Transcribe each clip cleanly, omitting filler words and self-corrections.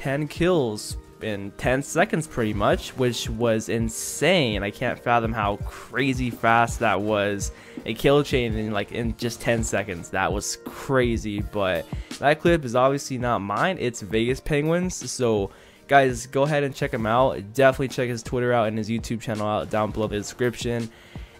10 kills in 10 seconds pretty much, which was insane. I can't fathom how crazy fast that was. A kill chain in just 10 seconds. That was crazy. But that clip is obviously not mine, it's VegasPenguin's. So guys, go ahead and check him out. Definitely check his Twitter out and his YouTube channel out down below the description.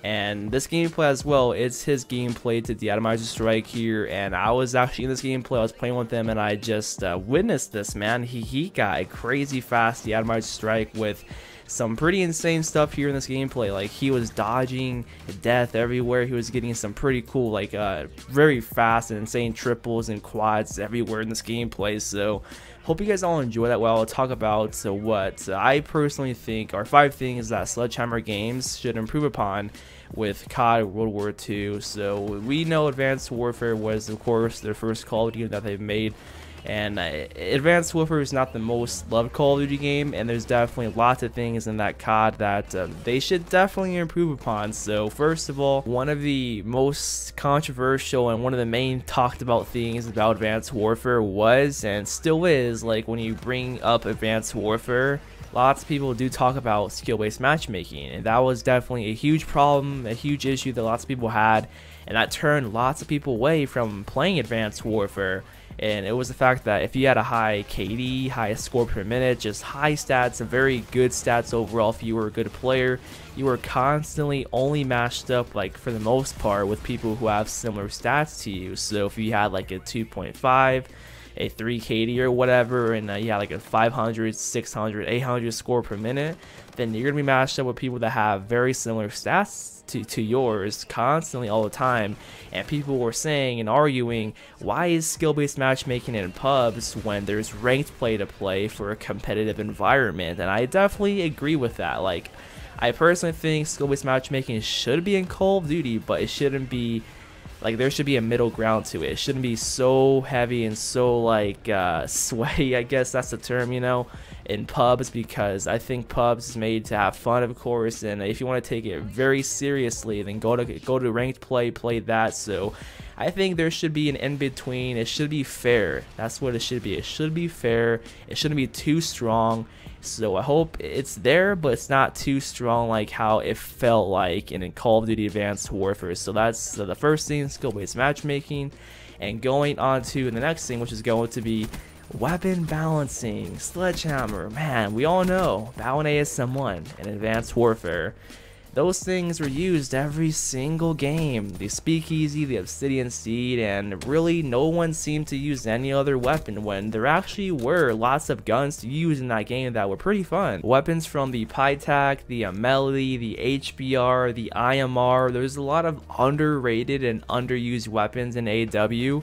And this gameplay as well, it's his gameplay to the atomizer strike here, and I was actually in this gameplay. I was playing with him and I just witnessed this, man. He got a crazy fast the atomizer strike with some pretty insane stuff here in this gameplay. Like, he was dodging death everywhere. He was getting some pretty cool, like very fast and insane triples and quads everywhere in this gameplay. So hope you guys all enjoy that. Well, I'll talk about what I personally think are 5 things that Sledgehammer Games should improve upon with COD World War II. So we know Advanced Warfare was, of course, their first Call of Duty that they've made, and Advanced Warfare is not the most loved Call of Duty game, and there's definitely lots of things in that COD that they should definitely improve upon. So first of all, one of the most controversial and one of the main talked about things about Advanced Warfare was, and still is, like when you bring up Advanced Warfare, lots of people do talk about skill-based matchmaking, and that was definitely a huge problem, a huge issue that lots of people had, and that turned lots of people away from playing Advanced Warfare. And it was the fact that if you had a high KD, high score per minute, just high stats, and very good stats overall, if you were a good player, you were constantly only matched up, like for the most part, with people who have similar stats to you. So if you had like a 2.5, a 3 KD or whatever, and you had like a 500, 600, 800 score per minute, then you're gonna be matched up with people that have very similar stats to yours constantly all the time. And people were saying and arguing, why is skill-based matchmaking in pubs when there's ranked play to play for a competitive environment? And I definitely agree with that. Like, I personally think skill-based matchmaking should be in Call of Duty, but it shouldn't be like, there should be a middle ground to it. It shouldn't be so heavy and so like sweaty, I guess that's the term, you know, in pubs, because I think pubs is made to have fun, of course, and if you want to take it very seriously, then go to ranked play that. So I think there should be an in-between. It should be fair. That's what it should be. It should be fair. It shouldn't be too strong. So I hope it's there, but it's not too strong like how it felt like in Call of Duty Advanced Warfare. So that's the first thing, skill-based matchmaking. And going on to the next thing, which is going to be weapon balancing. Sledgehammer, man, we all know Bow and ASM1 in Advanced Warfare. Those things were used every single game. The Speakeasy, the Obsidian Seed, and really no one seemed to use any other weapon when there actually were lots of guns to use in that game that were pretty fun. Weapons from the Pytac, the Mellow, the HBR, the IMR. There's a lot of underrated and underused weapons in AW.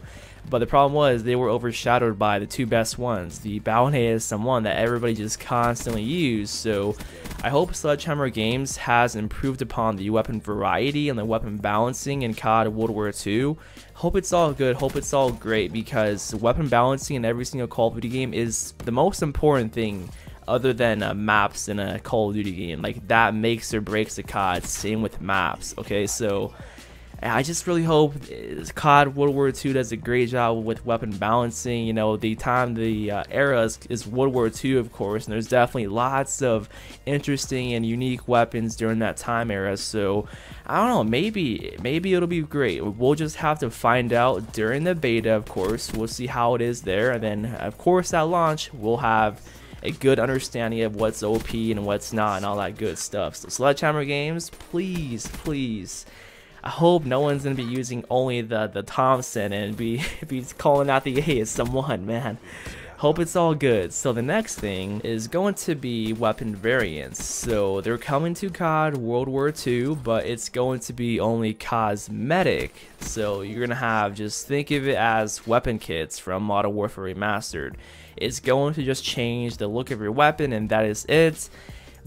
But the problem was they were overshadowed by the 2 best ones, the Bow and ASM1 that everybody just constantly used. So I hope Sledgehammer Games has improved upon the weapon variety and the weapon balancing in COD World War II. Hope it's all good, hope it's all great, because weapon balancing in every single Call of Duty game is the most important thing other than maps in a Call of Duty game. Like, that makes or breaks the COD, same with maps, okay? So I just really hope COD World War II does a great job with weapon balancing. You know, the era is World War II, of course, and there's definitely lots of interesting and unique weapons during that time era. So I don't know, maybe it'll be great. We'll just have to find out during the beta, of course. We'll see how it is there, and then of course at launch we'll have a good understanding of what's OP and what's not and all that good stuff. So Sledgehammer Games, please, I hope no one's gonna be using only the Thompson and be calling out the ASM1, man. Hope it's all good. So the next thing is going to be weapon variants. So they're coming to COD World War II, but it's going to be only cosmetic. So you're gonna have, just think of it as weapon kits from Modern Warfare Remastered. It's going to just change the look of your weapon, and that is it.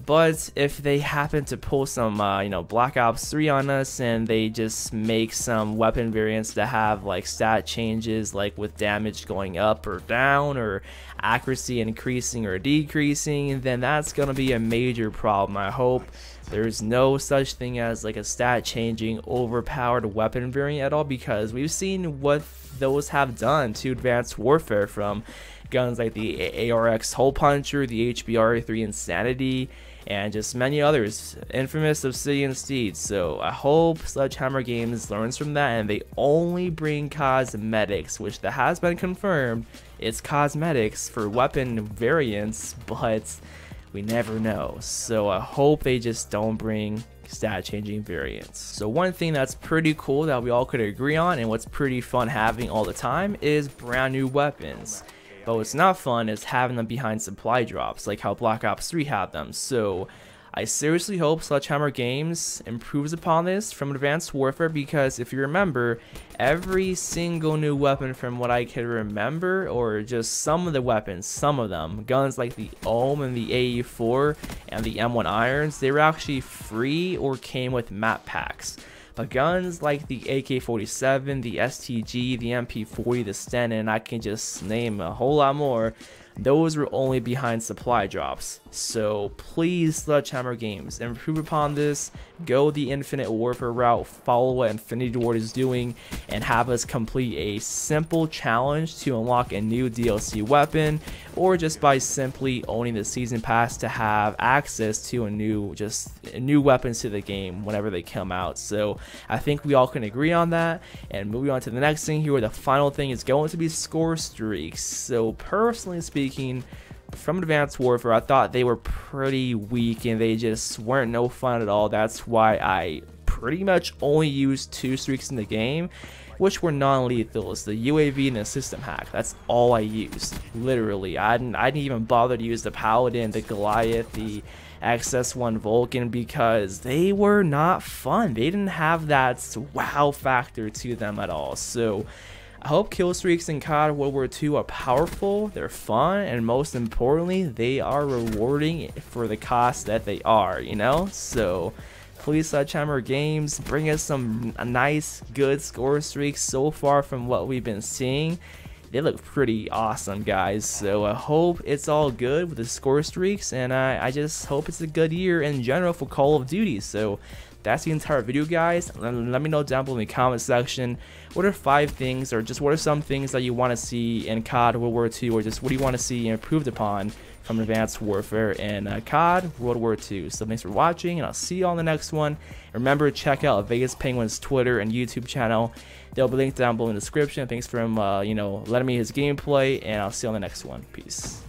But if they happen to pull some you know, Black Ops 3 on us, and they just make some weapon variants that have like stat changes, like with damage going up or down, or accuracy increasing or decreasing, then that's gonna be a major problem. I hope there's no such thing as like a stat changing overpowered weapon variant at all, because we've seen what those have done to Advanced Warfare, from guns like the ARX Hole Puncher, the HBR3 Insanity, and just many others, infamous Obsidian Steed. So I hope Sledgehammer Games learns from that and they only bring cosmetics, which that has been confirmed. It's cosmetics for weapon variants, but we never know. So I hope they just don't bring stat changing variants. So one thing that's pretty cool that we all could agree on and what's pretty fun having all the time is brand new weapons. But what's not fun is having them behind supply drops, like how Black Ops 3 had them. So I seriously hope Sledgehammer Games improves upon this from Advanced Warfare, because if you remember, every single new weapon from what I can remember, or just some of the weapons, some of them, guns like the Ohm and the AE4 and the M1 Irons, they were actually free or came with map packs. But guns like the AK-47, the STG, the MP40, the Sten, and I can just name a whole lot more, those were only behind supply drops. So please, Sledgehammer Games, improve upon this, go the Infinite Warfare route, follow what Infinity Ward is doing, and have us complete a simple challenge to unlock a new DLC weapon, or just by simply owning the season pass to have access to new weapons to the game whenever they come out. So I think we all can agree on that. And moving on to the next thing here, the final thing is going to be score streaks. So personally speaking, from Advanced Warfare, I thought they were pretty weak and they just weren't no fun at all. That's why I pretty much only used 2 streaks in the game, which were non-lethals, the UAV and the system hack. That's all I used, literally. I didn't even bother to use the Paladin, the Goliath, the XS1 Vulcan, because they were not fun. They didn't have that wow factor to them at all. So I hope kill streaks in COD World War II are powerful, they're fun, and most importantly, they are rewarding for the cost that they are, you know? So please, Sledgehammer Games, bring us some nice, good score streaks. So far from what we've been seeing, they look pretty awesome, guys. So I hope it's all good with the score streaks, and I just hope it's a good year in general for Call of Duty. So that's the entire video, guys. Let me know down below in the comment section, what are 5 things, or just what are some things that you want to see in COD World War II, or just what do you want to see improved upon from Advanced Warfare and COD World War II. So thanks for watching, and I'll see you on the next one. Remember, check out VegasPenguin's Twitter and YouTube channel. They'll be linked down below in the description. Thanks for him, letting me his gameplay, and I'll see you on the next one. Peace.